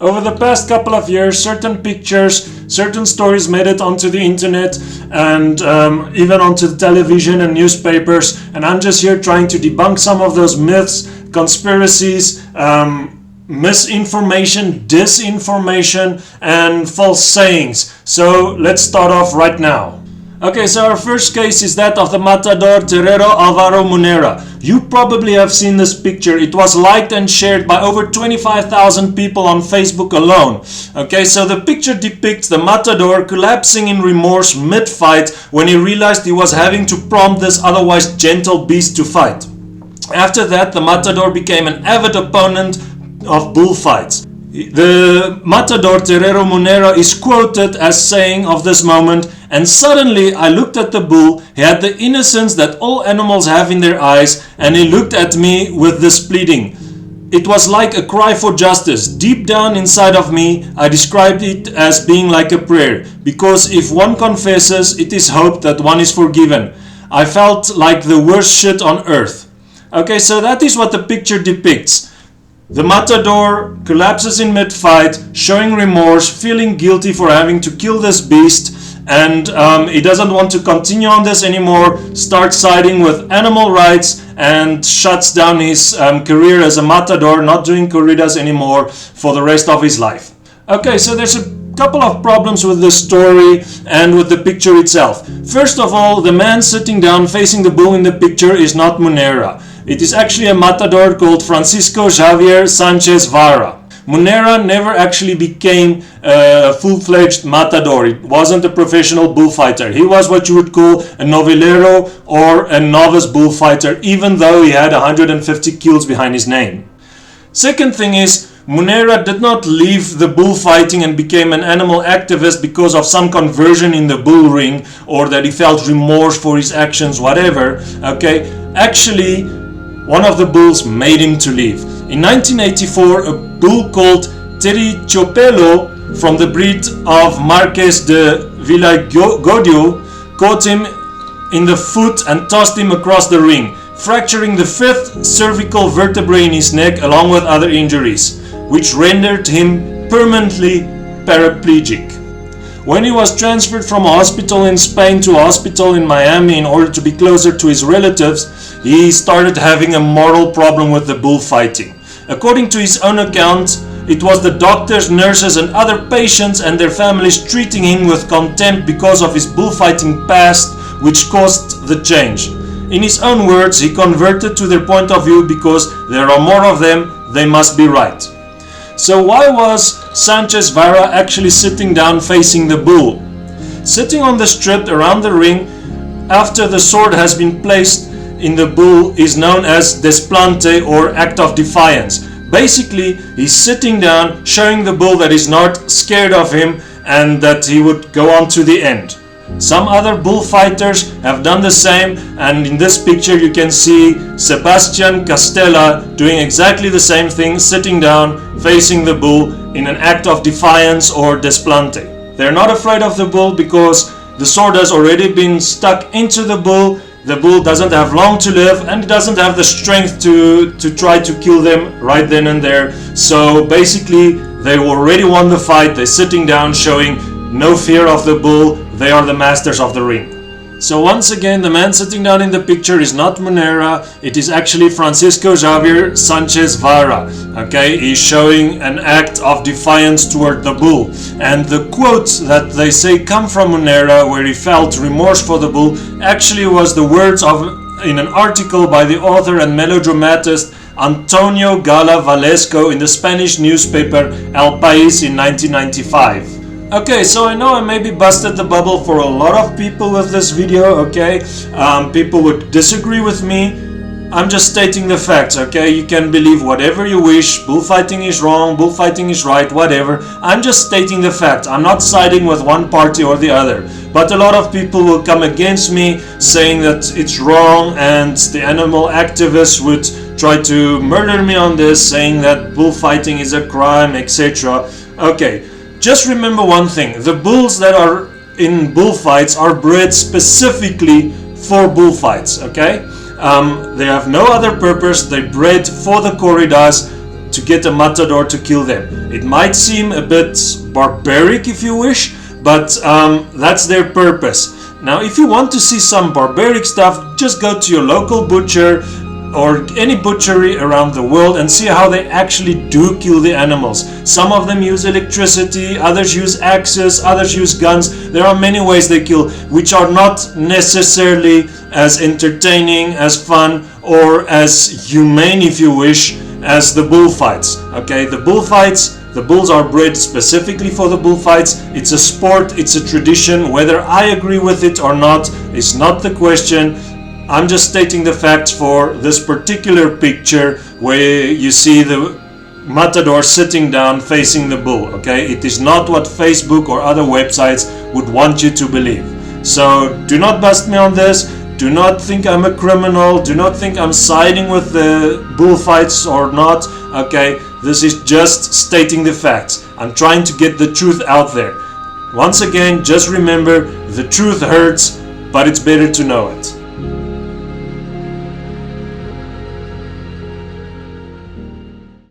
Over the past couple of years, certain pictures, certain stories made it onto the internet and even onto the television and newspapers, and I'm just here trying to debunk some of those myths, conspiracies, misinformation, disinformation, and false sayings. So let's start off right now. Okay, so our first case is that of the Matador Terrero Alvaro Munera. You probably have seen this picture. It was liked and shared by over 25,000 people on Facebook alone. Okay, so the picture depicts the Matador collapsing in remorse mid-fight when he realized he was having to prompt this otherwise gentle beast to fight. After that, the Matador became an avid opponent of bullfights. The Matador Terrero Munera is quoted as saying of this moment, "And suddenly I looked at the bull, he had the innocence that all animals have in their eyes, and he looked at me with this pleading. It was like a cry for justice. Deep down inside of me, I described it as being like a prayer, because if one confesses, it is hoped that one is forgiven. I felt like the worst shit on earth." Okay, so that is what the picture depicts. The Matador collapses in mid-fight, showing remorse, feeling guilty for having to kill this beast, and he doesn't want to continue on this anymore, starts siding with animal rights, and shuts down his career as a Matador, not doing corridas anymore for the rest of his life. Okay, so there's a couple of problems with this story and with the picture itself. First of all, the man sitting down facing the bull in the picture is not Munera. It is actually a Matador called Francisco Javier Sanchez Vara. Munera never actually became a full-fledged Matador. It wasn't a professional bullfighter. He was what you would call a novelero or a novice bullfighter, even though he had 150 kills behind his name. Second thing is, Munera did not leave the bullfighting and became an animal activist because of some conversion in the bull ring, or that he felt remorse for his actions, whatever. Okay, actually, one of the bulls made him to leave. In 1984, a bull called Terciopelo from the breed of Marques de Villagodio caught him in the foot and tossed him across the ring, fracturing the 5th cervical vertebrae in his neck along with other injuries, which rendered him permanently paraplegic. When he was transferred from a hospital in Spain to a hospital in Miami in order to be closer to his relatives, he started having a moral problem with the bullfighting. According to his own account, it was the doctors, nurses and other patients and their families treating him with contempt because of his bullfighting past, which caused the change. In his own words, he converted to their point of view because there are more of them, they must be right. So why was Sanchez Vara actually sitting down facing the bull? Sitting on the strip around the ring after the sword has been placed in the bull is known as desplante or act of defiance. Basically, he's sitting down showing the bull that he's not scared of him and that he would go on to the end. Some other bullfighters have done the same, and in this picture you can see Sebastian Castella doing exactly the same thing, sitting down facing the bull in an act of defiance or desplante. They're not afraid of the bull because the sword has already been stuck into the bull. The bull doesn't have long to live and doesn't have the strength to try to kill them right then and there. So basically they already won the fight. They're sitting down showing no fear of the bull. They are the masters of the ring. So once again, the man sitting down in the picture is not Munera. It is actually Francisco Javier Sanchez Vara. Okay, he's showing an act of defiance toward the bull. And the quotes that they say come from Munera, where he felt remorse for the bull, actually was the words of in an article by the author and melodramatist Antonio Gala Valesco in the Spanish newspaper El País in 1995. Okay, so I know I maybe busted the bubble for a lot of people with this video, okay? People would disagree with me. I'm just stating the facts, okay? You can believe whatever you wish. Bullfighting is wrong, bullfighting is right, whatever. I'm just stating the fact. I'm not siding with one party or the other. But a lot of people will come against me saying that it's wrong, and the animal activists would try to murder me on this, saying that bullfighting is a crime, etc. Okay. Just remember one thing, the bulls that are in bullfights are bred specifically for bullfights, okay? They have no other purpose, they're bred for the corridas. to get a matador to kill them. It might seem a bit barbaric if you wish, but that's their purpose. Now if you want to see some barbaric stuff, just go to your local butcher or any butchery around the world and see how they actually do kill the animals. Some of them use electricity, others use axes, others use guns. There are many ways they kill, which are not necessarily as entertaining, as fun, or as humane, if you wish, as the bullfights. Okay, the bullfights, the bulls are bred specifically for the bullfights. It's a sport, it's a tradition. Whether I agree with it or not is not the question. I'm just stating the facts for this particular picture where you see the matador sitting down facing the bull. Okay, it is not what Facebook or other websites would want you to believe. So do not bust me on this. Do not think I'm a criminal. Do not think I'm siding with the bullfights or not. Okay, this is just stating the facts. I'm trying to get the truth out there. Once again, just remember, the truth hurts, but it's better to know it.